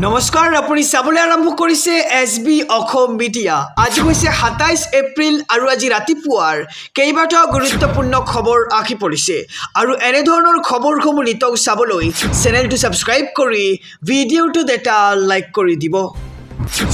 নমস্কাৰ, আপুনি চাবলৈ আৰম্ভ কৰিছে SB অসম মিডিয়া। আজি হৈছে 27 এপ্ৰিল আৰু আজি ৰাতিপুৱাৰ কেইবাটাও গুৰুত্বপূৰ্ণ খবৰ আহি পৰিছে আৰু এনেধৰণৰ খবৰসমূহ নিতৌ চাবলৈ চেনেলটো ছাবস্ক্ৰাইব কৰি ভিডিঅ'টোত এটা লাইক কৰি দিব।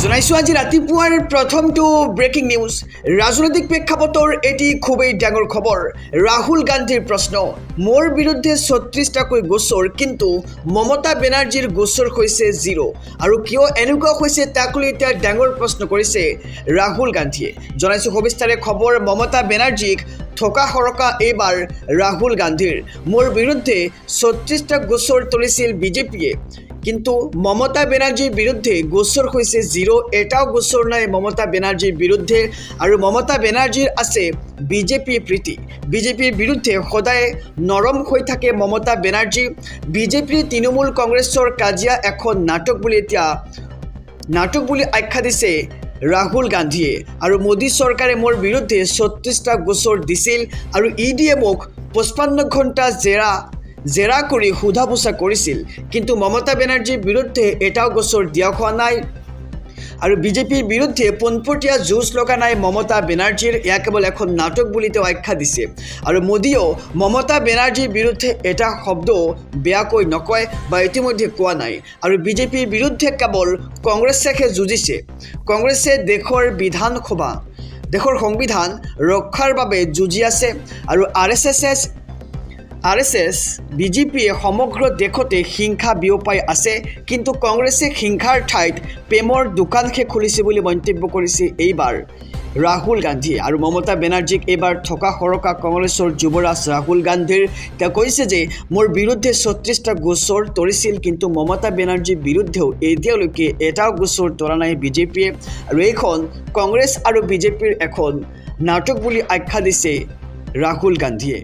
জনাইছো আজি ৰাতিপুৱাৰ প্ৰথমটো ব্ৰেকিং নিউজ। ৰাজনৈতিক প্ৰেক্ষাপটৰ এটি খুবেই ডাঙৰ খবৰ। ৰাহুল গান্ধীৰ প্ৰশ্ন, মোৰ বিৰুদ্ধে 36টাকৈ গোচৰ, কিন্তু মমতা বেনাৰ্জীৰ গোচৰ হৈছে 0। আৰু কিয় এনেকুৱা হৈছে তাক লৈ এতিয়া ডাঙৰ প্ৰশ্ন কৰিছে ৰাহুল গান্ধীয়ে। জনাইছো সবিস্তাৰে খবৰ। মমতা বেনাৰ্জীক থকা সৰকা এইবাৰ ৰাহুল গান্ধীৰ। মোৰ বিৰুদ্ধে 36টা গোচৰ তুলিছিল বিজেপিয়ে, কিন্তু মমতা বেনাৰ্জীৰ বিৰুদ্ধে গোচৰ হৈছে 0। এটাও গোচৰ নাই মমতা বেনাৰ্জীৰ বিৰুদ্ধে। আৰু মমতা বেনাৰ্জীৰ আছে বিজেপি প্ৰীতি। বিজেপিৰ বিৰুদ্ধে সদায় নৰম হৈ থাকে মমতা বেনাৰ্জী। বিজেপিৰ তৃণমূল কংগ্ৰেছৰ কাজিয়া এখন নাটক বুলি আখ্যা দিছে ৰাহুল গান্ধীয়ে। আৰু মোদী চৰকাৰে মোৰ বিৰুদ্ধে 36টা গোচৰ দিছিল আৰু ইডিয়ে মোক 55 ঘণ্টা জেৰা কৰি সোধা পোছা কৰিছিল, কিন্তু মমতা বেনাৰ্জীৰ বিৰুদ্ধে এটাও গোচৰ দিয়া হোৱা নাই। আৰু বিজেপিৰ বিৰুদ্ধে পোনপটীয়া যুঁজ লগা নাই মমতা বেনাৰ্জীৰ। এয়া কেৱল এখন নাটক বুলি তেওঁ আখ্যা দিছে। আৰু মোদীয়েও মমতা বেনাৰ্জীৰ বিৰুদ্ধে এটা শব্দ বেয়াকৈ নকয় বা ইতিমধ্যে কোৱা নাই। আৰু বিজেপিৰ বিৰুদ্ধে কেৱল কংগ্ৰেছেহে যুঁজিছে। কংগ্ৰেছে দেশৰ সংবিধান ৰক্ষাৰ বাবে যুঁজি আছে। আৰু RSS বিজেপিয়ে সমগ্ৰ দেশতে হিংসা বিয়পাই আছে, কিন্তু কংগ্ৰেছে হিংসাৰ ঠাইত প্ৰেমৰ দোকানহে খুলিছে বুলি মন্তব্য কৰিছে এইবাৰ ৰাহুল গান্ধীয়ে। আৰু মমতা বেনাৰ্জীক এইবাৰ থকা সৰকা কংগ্ৰেছৰ যুৱৰাজ ৰাহুল গান্ধীৰ। তেওঁ কৈছে যে মোৰ বিৰুদ্ধে 36টা গোচৰ তৰিছিল, কিন্তু মমতা বেনাৰ্জীৰ বিৰুদ্ধেও এতিয়ালৈকে এটাও গোচৰ তৰা নাই বিজেপিয়ে। আৰু এইখন কংগ্ৰেছ আৰু বিজেপিৰ এখন নাটক বুলি আখ্যা দিছে ৰাহুল গান্ধীয়ে।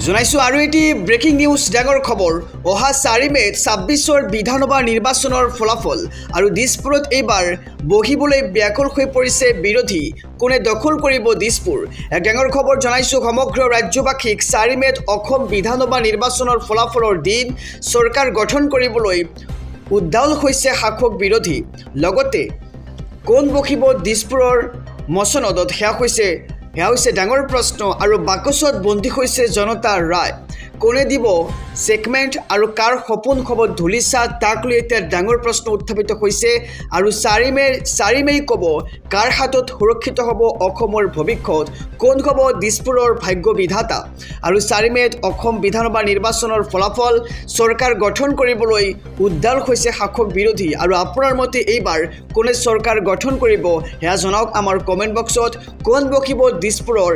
জনাইছো আৰু এটি ব্ৰেকিং নিউজ, ডাঙৰ খবৰ। অহা 4 মে'ত 26ৰ বিধানসভা নিৰ্বাচনৰ ফলাফল। আৰু দিছপুৰত এইবাৰ বহিবলৈ ব্যাকুল হৈ পৰিছে বিৰোধী। কোনে দখল কৰিব দিছপুৰ? এক ডাঙৰ খবৰ জনাইছো সমগ্ৰ ৰাজ্যবাসীক। 4 মে'ত অসম বিধানসভা নিৰ্বাচনৰ ফলাফলৰ দিন। চৰকাৰ গঠন কৰিবলৈ উদ্বাউল হৈছে শাসক বিৰোধী। লগতে কোন বহিব দিছপুৰৰ মচনদত, সেয়া হৈছে ডাঙৰ প্ৰশ্ন। আৰু বাকচত বন্দী হৈছে জনতাৰ ৰায়। কোনে দিব চেকমেণ্ট আৰু কাৰ সপোন হ'ব ধূলিচা, তাক লৈ এতিয়া ডাঙৰ প্ৰশ্ন উত্থাপিত হৈছে। আৰু 4 মে' ক'ব কাৰ হাতত সুৰক্ষিত হ'ব অসমৰ ভৱিষ্যত, কোন হ'ব দিছপুৰৰ ভাগ্য বিধাতা। আৰু 4 মে'ত অসম বিধানসভা নিৰ্বাচনৰ ফলাফল। চৰকাৰ গঠন কৰিবলৈ উদ্বাউল হৈছে শাসক বিৰোধী। আৰু আপোনাৰ মতে এইবাৰ কোনে চৰকাৰ গঠন কৰিব সেয়া জনাওক আমাৰ কমেণ্ট বক্সত। কোন বহিব দিছপুৰৰ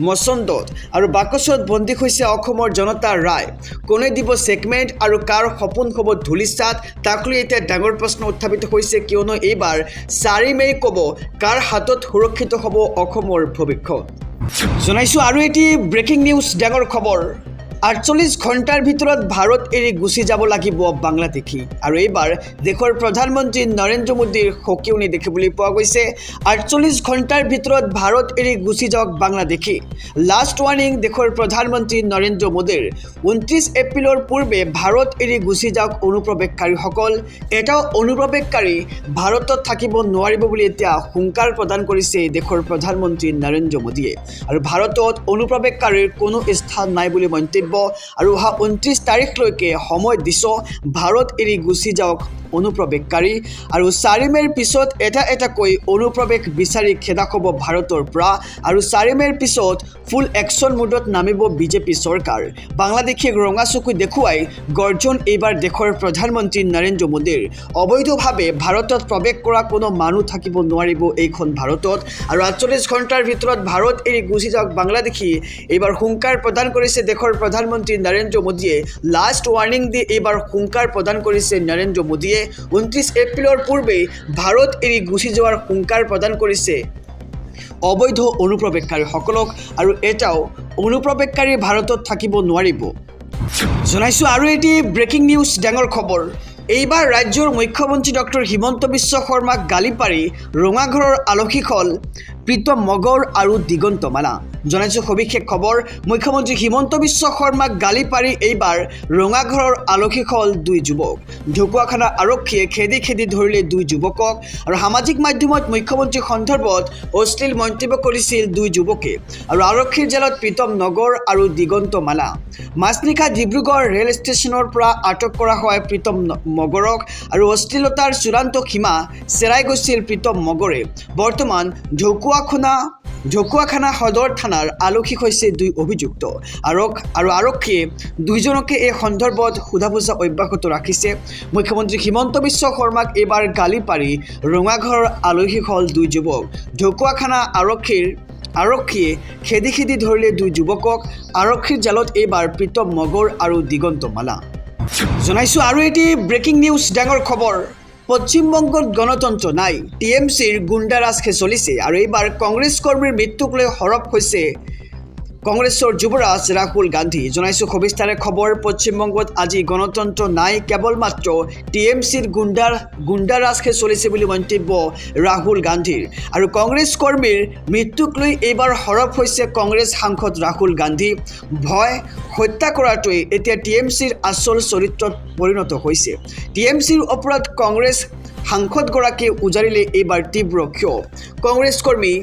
মচনদত? আৰু বাকচত বন্দী হৈছে অসমৰ জনতাৰ ৰায়। কোনে দিব চেকমেণ্ট আৰু কাৰ সপোন হ'ব ধূলিচাত, তাক লৈ এতিয়া ডাঙৰ প্ৰশ্ন উত্থাপিত হৈছে, কিয়নো এইবাৰ 4 মে' ক'ব কাৰ হাতত সুৰক্ষিত হ'ব অসমৰ ভৱিষ্যত। জনাইছো আৰু এটি ব্ৰেকিং নিউজ, ডাঙৰ খবৰ। 48 ঘণ্টাৰ ভিতৰত ভাৰত এৰি গুচি যাব লাগিব বাংলাদেশী। আৰু এইবাৰ দেশৰ প্ৰধানমন্ত্ৰী নৰেন্দ্ৰ মোদীৰ সকিয়নি দেখিবলৈ পোৱা গৈছে। 48 ঘণ্টাৰ ভিতৰত ভাৰত এৰি গুচি যাওক বাংলাদেশী। লাষ্ট ৱাৰ্ণিং দেশৰ প্ৰধানমন্ত্ৰী নৰেন্দ্ৰ মোদীৰ। 29 এপ্ৰিলৰ পূৰ্বে ভাৰত এৰি গুচি যাওক অনুপ্ৰৱেশকাৰীসকল। এটাও অনুপ্ৰৱেশকাৰী ভাৰতত থাকিব নোৱাৰিব বুলি এতিয়া হুংকাৰ প্ৰদান কৰিছে দেশৰ প্ৰধানমন্ত্ৰী নৰেন্দ্ৰ মোদীয়ে। আৰু ভাৰতত অনুপ্ৰৱেশকাৰীৰ কোনো স্থান নাই বুলি মন্তব্য। আৰু অহা 29 তাৰিখলৈকে সময় দিছ ভাৰত এৰি গুচি যাওক অনুপ্ৰৱেশকাৰী। আৰু 4 মে'ৰ পিছত এটাকৈ অনুপ্ৰৱেশ বিচাৰি খেদা হ'ব ভাৰতৰ পৰা। আৰু 4 মে'ৰ পিছত ফুল একশ্যন মোডত নামিব বিজেপি চৰকাৰ। বাংলাদেশীক ৰঙা চকু দেখুৱাই গৰ্জন এইবাৰ দেশৰ প্ৰধানমন্ত্ৰী নৰেন্দ্ৰ মোদীৰ। অবৈধভাৱে ভাৰতত প্ৰৱেশ কৰা কোনো মানুহ থাকিব নোৱাৰিব এইখন ভাৰতত। আৰু 48 ঘণ্টাৰ ভিতৰত ভাৰত এৰি গুচি যাওক বাংলাদেশী। এইবাৰ হুংকাৰ প্ৰদান কৰিছে দেশৰ প্ৰধানমন্ত্ৰী নৰেন্দ্ৰ মোদীয়ে। লাষ্ট ৱাৰ্ণিং দি এইবাৰ হুংকাৰ প্ৰদান কৰিছে নৰেন্দ্ৰ মোদীয়ে। 29 এপ্ৰিলৰ পূৰ্বেই ভাৰত এৰি গুচি যোৱাৰ হুংকাৰ প্ৰদান কৰিছে অবৈধ অনুপ্ৰৱেশকাৰীসকলক। আৰু এটাও অনুপ্ৰৱেশকাৰী ভাৰতত থাকিব নোৱাৰিব। জনাইছো আৰু এটি ব্ৰেকিং নিউজ, ডাঙৰ খবৰ। এইবাৰ ৰাজ্যৰ মুখ্যমন্ত্ৰী ডক্টৰ হিমন্ত বিশ্ব শৰ্মাক গালি পাৰি ৰঙাঘৰৰ আলহী হ'ল প্ৰীতম মগৰ আৰু দিগন্ত মালা। জনাইছোঁ সবিশেষ খবৰ। মুখ্যমন্ত্ৰী হিমন্ত বিশ্ব শৰ্মাক গালি পাৰি এইবাৰ ৰঙাঘৰৰ আলহী হ'ল 2 যুৱক। ঢকুৱাখানা আৰক্ষীয়ে খেদি ধৰিলে 2 যুৱকক আৰু সামাজিক মাধ্যমত মুখ্যমন্ত্ৰী সন্দৰ্ভত অশ্লীল মন্তব্য কৰিছিল 2 যুৱকে আৰু আৰক্ষীৰ জালত প্ৰীতম নগৰ আৰু দিগন্ত মালা। মাজনিশা ডিব্ৰুগড় ৰেল ষ্টেচনৰ পৰা আটক কৰা হয় প্ৰীতম মগৰক আৰু অশ্লীলতাৰ চূড়ান্ত সীমা চেৰাই গৈছিল প্ৰীতম মগৰে। বৰ্তমান ঢকুৱাখানা সদৰ থানাৰ আলহী হৈছে 2 অভিযুক্ত আৰু আৰক্ষীয়ে 2জনকে এই সন্দৰ্ভত সোধা-পোছা অব্যাহত ৰাখিছে। মুখ্যমন্ত্ৰী হিমন্ত বিশ্ব শৰ্মাক এইবাৰ গালি পাৰি ৰঙাঘৰৰ আলহী হ'ল 2 যুৱক। ঢকুৱাখানা আৰক্ষীয়ে খেদি ধৰিলে 2 যুৱকক। আৰক্ষীৰ জালত এইবাৰ প্ৰীতম মগৰ আৰু দিগন্ত মালা। জনাইছোঁ আৰু এটি ব্ৰেকিং নিউজ, ডাঙৰ খবৰ। পশ্চিমবংগত গণতন্ত্ৰ নাই, TMCৰ গুণ্ডাৰাজহে চলিছে আৰু এইবাৰ কংগ্ৰেছ কৰ্মীৰ মৃত্যুক লৈ সৰব হৈছে কংগ্ৰেছৰ যুৱৰাজ ৰাহুল গান্ধী। জনাইছোঁ সবিস্তাৰে খবৰ। পশ্চিমবংগত আজি গণতন্ত্ৰ নাই, কেৱল মাত্ৰ TMCৰ গুণ্ডাৰাজহে চলিছে বুলি মন্তব্য ৰাহুল গান্ধীৰ। আৰু কংগ্ৰেছ কৰ্মীৰ মৃত্যুক লৈ এইবাৰ সৰব হৈছে কংগ্ৰেছ সাংসদ ৰাহুল গান্ধী। ভয় হত্যা কৰাটোৱে এতিয়া TMCৰ আচল চৰিত্ৰত পৰিণত হৈছে। TMCৰ ওপৰত কংগ্ৰেছ সাংসদগৰাকীয়ে উজাৰিলে এইবাৰ তীব্ৰ ক্ষোভ। কংগ্ৰেছ কৰ্মী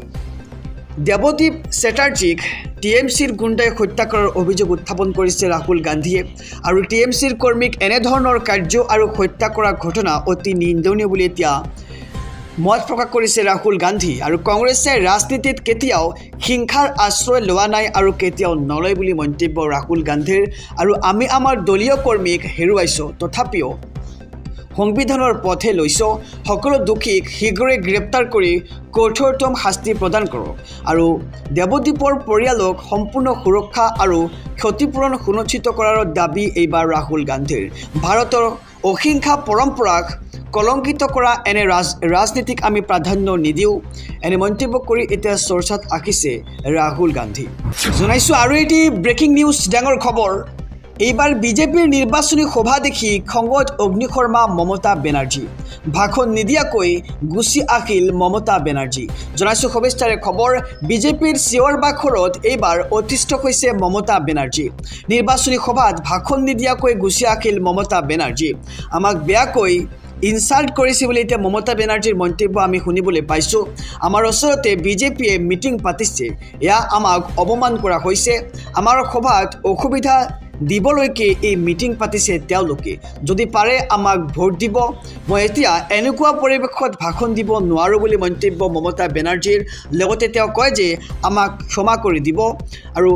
দেৱদীপ চেটাৰ্জীক TMCৰ গুণ্ডাই হত্যা কৰাৰ অভিযোগ উত্থাপন কৰিছে ৰাহুল গান্ধীয়ে আৰু TMCৰ কৰ্মীক এনেধৰণৰ কাৰ্য আৰু হত্যা কৰা ঘটনা অতি নিন্দনীয় বুলি এতিয়া মত প্ৰকাশ কৰিছে ৰাহুল গান্ধী। আৰু কংগ্ৰেছে ৰাজনীতিত কেতিয়াও হিংসাৰ আশ্ৰয় লোৱা নাই আৰু কেতিয়াও নলয় বুলি মন্তব্য ৰাহুল গান্ধীৰ। আৰু আমি আমাৰ দলীয় কৰ্মীক হেৰুৱাইছোঁ, তথাপিও সংবিধানৰ পথে লৈছোঁ। সকলো দোষীক শীঘ্ৰে গ্ৰেপ্তাৰ কৰি কঠোৰতম শাস্তি প্ৰদান কৰক আৰু দেৱদীপৰ পৰিয়ালক সম্পূৰ্ণ সুৰক্ষা আৰু ক্ষতিপূৰণ সুনিশ্চিত কৰাৰ দাবী এইবাৰ ৰাহুল গান্ধীৰ। ভাৰতৰ অহিংসা পৰম্পৰাক কলংকিত কৰা এনে ৰাজনীতিক আমি প্ৰাধান্য নিদিওঁ, এনে মন্তব্য কৰি এতিয়া চৰ্চাত আহিছে ৰাহুল গান্ধী। জনাইছোঁ আৰু এটি ব্ৰেকিং নিউজ, ডাঙৰ খবৰ। এইবাৰ বিজেপিৰ নিৰ্বাচনী সভা দেখি খঙত অগ্নিশৰ্মা মমতা বেনাৰ্জী। ভাষণ নিদিয়াকৈ গুচি আহিল মমতা বেনাৰ্জী। জনাইছোঁ সবিস্তাৰে খবৰ। বিজেপিৰ চিঞৰ-বাখৰত এইবাৰ অতিষ্ঠ হৈছে মমতা বেনাৰ্জী। নিৰ্বাচনী সভাত ভাষণ নিদিয়াকৈ গুচি আহিল মমতা বেনাৰ্জী। আমাক বেয়াকৈ ইনচাল্ট কৰিছে বুলি এতিয়া মমতা বেনাৰ্জীৰ মন্তব্য আমি শুনিবলৈ পাইছোঁ। আমাৰ ওচৰতে বিজেপিয়ে মিটিং পাতিছে, এয়া আমাক অপমান কৰা হৈছে। আমাৰ সভাত অসুবিধা দিবলৈকে এই মিটিং পাতিছে তেওঁলোকে। যদি পাৰে আমাক ভোট দিব। মই এতিয়া এনেকুৱা পৰিৱেশত ভাষণ দিব নোৱাৰোঁ বুলি মন্তব্য মমতা বেনাৰ্জীৰ। লগতে তেওঁ কয় যে আমাক ক্ষমা কৰি দিব আৰু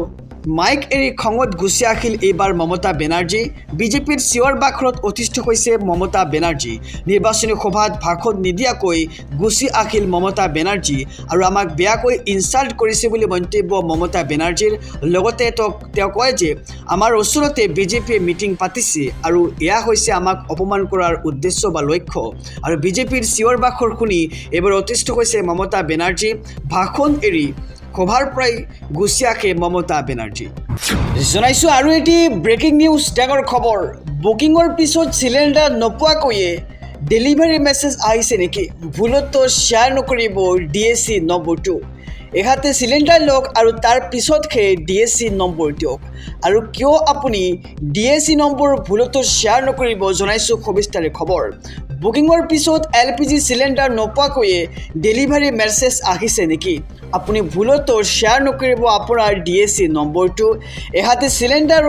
মাইক এৰি খঙত গুচি আহিল এইবাৰ মমতা বেনাৰ্জী। বিজেপিৰ চিঞৰ-বাখৰত অতিষ্ঠ হৈছে মমতা বেনাৰ্জী। নিৰ্বাচনী সভাত ভাষণ নিদিয়াকৈ গুচি আহিল মমতা বেনাৰ্জী আৰু আমাক বেয়াকৈ ইনচাল্ট কৰিছে বুলি মন্তব্য মমতা বেনাৰ্জীৰ। লগতে তেওঁ কয় যে আমাৰ ওচৰতে বিজেপিয়ে মিটিং পাতিছে আৰু এয়া হৈছে আমাক অপমান কৰাৰ উদ্দেশ্য বা লক্ষ্য। আৰু বিজেপিৰ চিঞৰ-বাখৰ শুনি এইবাৰ অতিষ্ঠ হৈছে মমতা বেনাৰ্জী। ভাষণ এৰি সভাৰ পৰাই গুচি আহে মমতা বেনাৰ্জী। জনাইছোঁ আৰু এটি ব্ৰেকিং নিউজ, ডাঙৰ খবৰ। বুকিঙৰ পিছত চিলিণ্ডাৰ নোপোৱাকৈয়ে ডেলিভাৰী মেছেজ আহিছে নেকি? ভুলতো শ্বেয়াৰ নকৰিব DSC নম্বৰটো। এহাতে চিলিণ্ডাৰ লওক আৰু তাৰ পিছতহে DSC নম্বৰ দিয়ক। আৰু কিয় আপুনি DSC নম্বৰ ভুলতো শ্বেয়াৰ নকৰিব, জনাইছোঁ সবিস্তাৰে খবৰ। বুকিঙৰ পিছত LPG চিলিণ্ডাৰ নোপোৱাকৈয়ে ডেলিভাৰী মেছেজ আহিছে নেকি? আপুনি ভুলতো শ্বেয়াৰ নকৰিব আপোনাৰ DSC নম্বৰটো। এহাতে চিলিণ্ডাৰ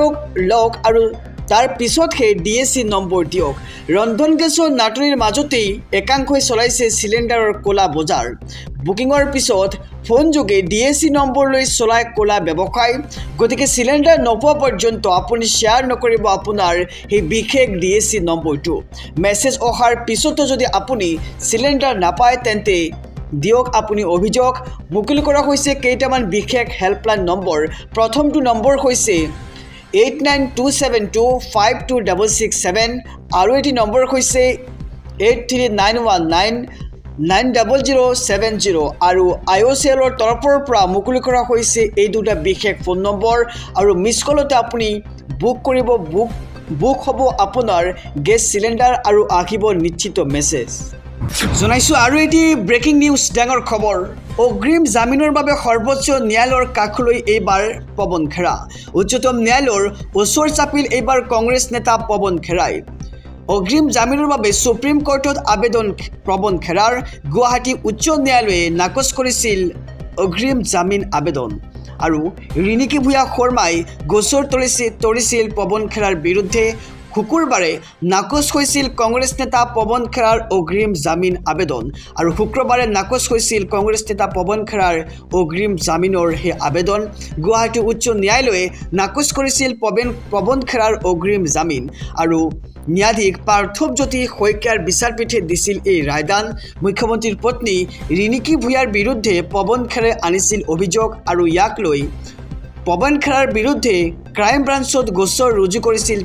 লওক আৰু তাৰ পিছতহে DSC নম্বৰ দিয়ক। ৰন্ধন গেছৰ নাটনিৰ মাজতেই একাংশই চলাইছে চিলিণ্ডাৰৰ ক'লা বজাৰ। বুকিঙৰ পিছত ফোনযোগে DSC নম্বৰ লৈ চলাই ক'লা ব্যৱসায়। গতিকে চিলিণ্ডাৰ নোপোৱা পৰ্যন্ত আপুনি শ্বেয়াৰ নকৰিব আপোনাৰ সেই বিশেষ DSC নম্বৰটো। মেছেজ অহাৰ পিছতো যদি আপুনি চিলিণ্ডাৰ নাপায় তেন্তে দিয়ক আপুনি অভিযোগ। মুকলি কৰা হৈছে কেইটামান বিশেষ হেল্পলাইন নম্বৰ। প্ৰথমটো নম্বৰ হৈছে 8927252667 আৰু এটি নম্বৰ হৈছে 8391990070 আৰু IOCLৰ তৰফৰ পৰা মুকলি কৰা হৈছে এই দুটা বিশেষ ফোন নম্বৰ। আৰু মিছ কলতে আপুনি বুক কৰিব, বুক হ'ব আপোনাৰ গেছ চিলিণ্ডাৰ আৰু আহিব নিশ্চিত মেছেজ। জনাইছোঁ আৰু এটি ব্ৰেকিং নিউজ ডাঙৰ খবৰ অগ্ৰিম জামিনৰ বাবে সৰ্বোচ্চ ন্যায়ালয়ৰ কাষলৈ এইবাৰ পৱন খেৰা উচ্চতম ন্যায়ালয়ৰ ওচৰ চাপিল এইবাৰ কংগ্ৰেছ নেতা পৱন খেৰাই অগ্ৰিম জামিনৰ বাবে সুপ্ৰিম কোৰ্টত আবেদন পৱন খেৰাৰ গুৱাহাটী উচ্চ ন্যায়ালয়ে নাকচ কৰিছিল অগ্ৰিম জামিন আবেদন আৰু ৰিণিকী ভূঞা শৰ্মাই গোচৰ তৰিছিল পৱন খেৰাৰ বিৰুদ্ধে শুকুৰবাৰে নাকচ হৈছিল কংগ্ৰেছ নেতা পৱন খেৰাৰ অগ্ৰিম জামিন আবেদন আৰু শুক্ৰবাৰে নাকচ হৈছিল কংগ্ৰেছ নেতা পৱন খেৰাৰ অগ্ৰিম জামিনৰ সেই আবেদন গুৱাহাটী উচ্চ ন্যায়ালয়ে নাকচ কৰিছিল পৱন খেৰাৰ অগ্ৰিম জামিন আৰু ন্যায়াধীশ পাৰ্থৱজ্যোতি শইকীয়াৰ বিচাৰপীঠে দিছিল এই ৰায়দান মুখ্যমন্ত্ৰীৰ পত্নী ৰিণিকী ভূঞাৰ বিৰুদ্ধে পৱন খেৰে আনিছিল অভিযোগ আৰু ইয়াক লৈ পৱন খেৰাৰ বিৰুদ্ধে ক্ৰাইম ব্ৰাঞ্চত গোচৰ ৰুজু কৰিছিল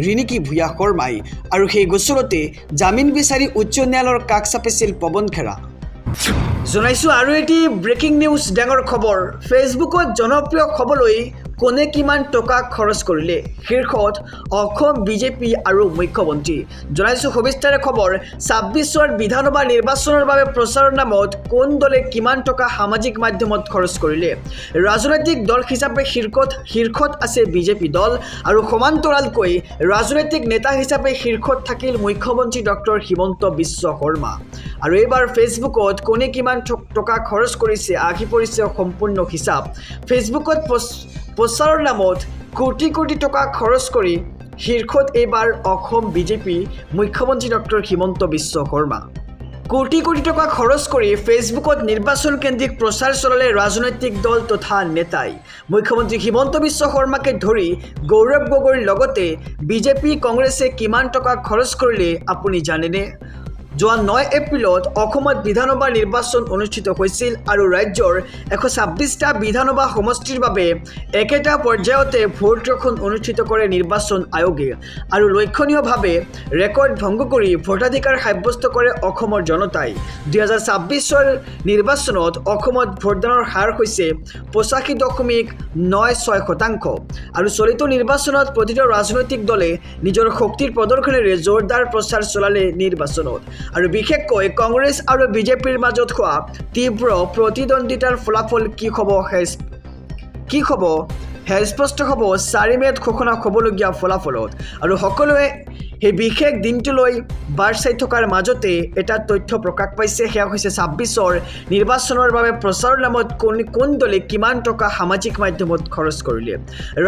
ৰিণিকী ভূঞা শৰ্মাই আৰু সেই গোচৰতে জামিন বিচাৰি উচ্চ ন্যায়ালয়ৰ কাষ চাপিছিল পৱন খেৰা জনাইছোঁ আৰু এটি ব্ৰেকিং নিউজ ডাঙৰ খবৰ ফেচবুকত জনপ্ৰিয় হ'বলৈ কোনে কিমান টকা খৰচ কৰিলে শীৰ্ষত অসম বিজেপি আৰু মুখ্যমন্ত্ৰী জনাইছোঁ সবিস্তাৰে খবৰ ২৬ৰ বিধানসভা নিৰ্বাচনৰ বাবে প্ৰচাৰৰ নামত কোন দলে কিমান টকা সামাজিক মাধ্যমত খৰচ কৰিলে ৰাজনৈতিক দল হিচাপে শীৰ্ষত আছে বিজেপি দল আৰু সমান্তৰালকৈ ৰাজনৈতিক নেতা হিচাপে শীৰ্ষত থাকিল মুখ্যমন্ত্ৰী ডক্টৰ হিমন্ত বিশ্ব শৰ্মা আৰু এইবাৰ ফেচবুকত কোনে কিমান টকা খৰচ কৰিছে আহি পৰিছে সম্পূৰ্ণ হিচাপ ফেচবুকত প্ৰচাৰৰ নামত কোটি কোটি টকা খৰচ কৰি শীৰ্ষত এইবাৰ অসম বিজেপি মুখ্যমন্ত্ৰী ডক্টৰ হিমন্ত বিশ্ব শৰ্মা কোটি কোটি টকা খৰচ কৰি ফেচবুকত নিৰ্বাচন কেন্দ্ৰিক প্ৰচাৰ চলালে ৰাজনৈতিক দল তথা নেতাই মুখ্যমন্ত্ৰী হিমন্ত বিশ্ব শৰ্মাকে ধৰি গৌৰৱ গগৈৰ লগতে বিজেপি কংগ্ৰেছে কিমান টকা খৰচ কৰিলে আপুনি জানেনে যোৱা ৯ এপ্ৰিলত অসমত বিধানসভা নিৰ্বাচন অনুষ্ঠিত হৈছিল আৰু ৰাজ্যৰ ১২৬টা বিধানসভা সমষ্টিৰ বাবে একেটা পৰ্যায়তে ভোটগ্ৰহণ অনুষ্ঠিত কৰে নিৰ্বাচন আয়োগে আৰু লক্ষণীয়ভাৱে ৰেকৰ্ড ভংগ কৰি ভোটাধিকাৰ সাব্যস্ত কৰে অসমৰ জনতাই ২০২৬ৰ নিৰ্বাচনত অসমত ভোটদানৰ হাৰ হৈছে ৮৫.৯৬% আৰু চলিত নিৰ্বাচনত প্ৰতিটো ৰাজনৈতিক দলে নিজৰ শক্তিৰ প্ৰদৰ্শনেৰে জোৰদাৰ প্ৰচাৰ চলালে নিৰ্বাচনত আৰু বিশেষকৈ কংগ্ৰেছ আৰু বিজেপিৰ মাজত হোৱা তীব্ৰ প্ৰতিদ্বন্দ্বিতাৰ ফলাফল কি হ'ব স্পষ্ট হ'ব ৪ মে'ত ঘোষণা হ'বলগীয়া ফলাফলত আৰু সকলোৱে সেই বিশেষ দিনটোলৈ বাৰ চাই থকাৰ মাজতে এটা তথ্য প্ৰকাশ পাইছে সেয়া হৈছে ২৬ৰ নিৰ্বাচনৰ বাবে প্ৰচাৰৰ নামত কোন দলে কিমান টকা সামাজিক মাধ্যমত খৰচ কৰিলে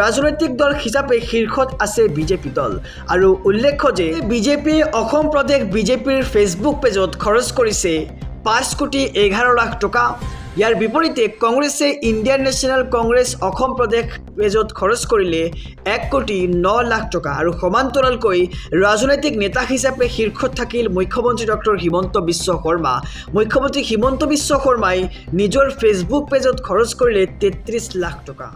ৰাজনৈতিক দল হিচাপে শীৰ্ষত আছে বিজেপি দল আৰু উল্লেখ্য যে বিজেপিয়ে অসম প্ৰদেশ বিজেপিৰ ফেচবুক পেজত খৰচ কৰিছে ৫,১১ লাখ টকা ইয়াৰ বিপৰীতে কংগ্ৰেছে ইণ্ডিয়ান নেশ্যনেল কংগ্ৰেছ অসম প্ৰদেশ পেজত খৰচ কৰিলে ১,০৯ লাখ টকা আৰু সমান্তৰালকৈ ৰাজনৈতিক নেতা হিচাপে শীৰ্ষত থাকিল মুখ্যমন্ত্ৰী ডক্টৰ হিমন্ত বিশ্ব শৰ্মা মুখ্যমন্ত্ৰী হিমন্ত বিশ্ব শৰ্মাই নিজৰ ফেচবুক পেজত খৰচ কৰিলে ৩৩ লাখ টকা